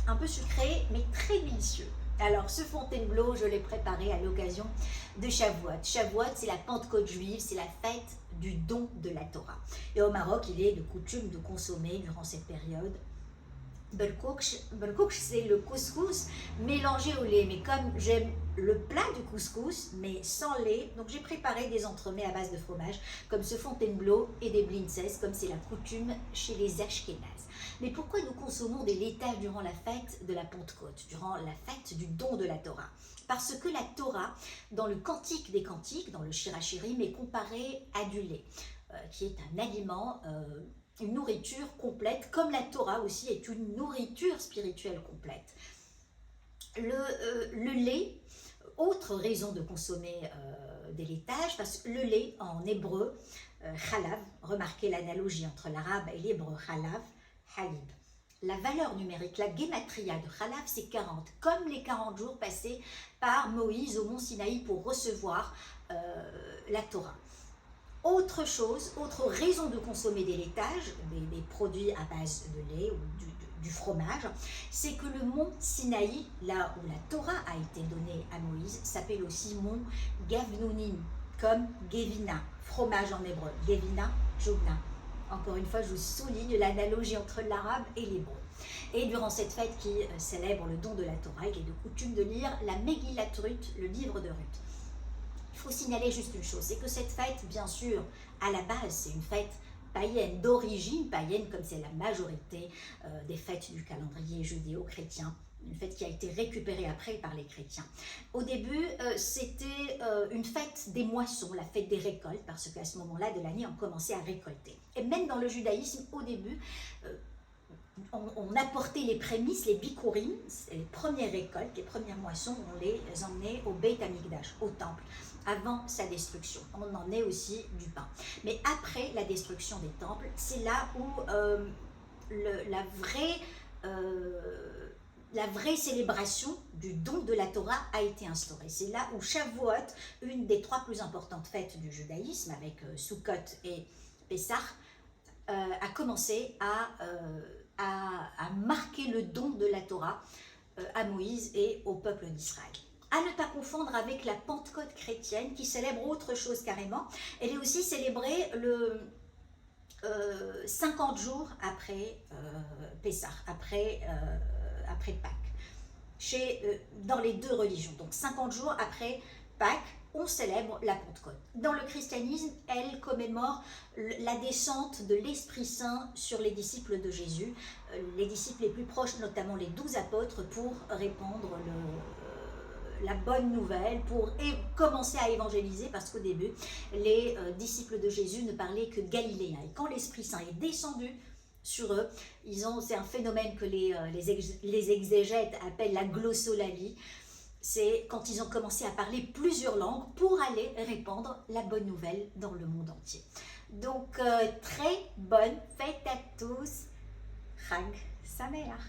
un peu sucré, mais très délicieux. Alors, ce Fontainebleau, je l'ai préparé à l'occasion de Shavuot. Shavuot, c'est la Pentecôte juive, c'est la fête du don de la Torah. Et au Maroc, il est de coutume de consommer durant cette période Belkoukch, c'est le couscous mélangé au lait. Mais comme j'aime le plat du couscous, mais sans lait, donc j'ai préparé des entremets à base de fromage, comme ce Fontainebleau et des blintzes, comme c'est la coutume chez les Ashkénazes. Mais pourquoi nous consommons des laitages durant la fête de la Pentecôte, durant la fête du don de la Torah? Parce que la Torah, dans le Cantique des Cantiques, dans le Shirachirim, est comparée à du lait, qui est un aliment une nourriture complète, comme la Torah aussi est une nourriture spirituelle complète. Le lait, autre raison de consommer des laitages, parce que le lait en hébreu, chalav, remarquez l'analogie entre l'arabe et l'hébreu chalav, halib. La valeur numérique, la guématria de chalav, c'est 40, comme les 40 jours passés par Moïse au mont Sinaï pour recevoir la Torah. Autre chose, autre raison de consommer des laitages, des produits à base de lait ou du fromage, c'est que le mont Sinaï, là où la Torah a été donnée à Moïse, s'appelle aussi mont Gavnunim, comme Gevina, fromage en hébreu, Gevina, Jogna. Encore une fois, je vous souligne l'analogie entre l'arabe et l'hébreu. Et durant cette fête qui célèbre le don de la Torah, il est de coutume de lire la Megillat Ruth, le livre de Ruth. Il faut signaler juste une chose, c'est que cette fête, bien sûr, à la base, c'est une fête païenne, d'origine païenne, comme c'est la majorité des fêtes du calendrier judéo-chrétien, une fête qui a été récupérée après par les chrétiens. Au début, c'était une fête des moissons, la fête des récoltes, parce qu'à ce moment-là de l'année, on commençait à récolter. Et même dans le judaïsme, au début, on apportait les prémices, les bikurim, les premières récoltes, les premières moissons, on les emmenait au Beit Hamikdash, au temple, avant sa destruction. On en est aussi du pain. Mais après la destruction des temples, c'est là où la vraie célébration du don de la Torah a été instaurée. C'est là où Shavuot, une des 3 plus importantes fêtes du judaïsme, avec Sukkot et Pessah, a commencé à marquer le don de la Torah à Moïse et au peuple d'Israël. À ne pas confondre avec la Pentecôte chrétienne qui célèbre autre chose carrément. Elle est aussi célébrée le 50 jours après Pessah, après Pâques, dans les 2 religions. Donc 50 jours après Pâques, on célèbre la Pentecôte. Dans le christianisme, elle commémore la descente de l'Esprit Saint sur les disciples de Jésus, les disciples les plus proches, notamment les 12 apôtres, pour répandre la bonne nouvelle, pour commencer à évangéliser, parce qu'au début, les disciples de Jésus ne parlaient que galiléen. Et quand l'Esprit Saint est descendu sur eux, c'est un phénomène que les exégètes appellent la glossolalie. C'est quand ils ont commencé à parler plusieurs langues pour aller répandre la bonne nouvelle dans le monde entier. Donc, très bonne fête à tous. Chag Sameach.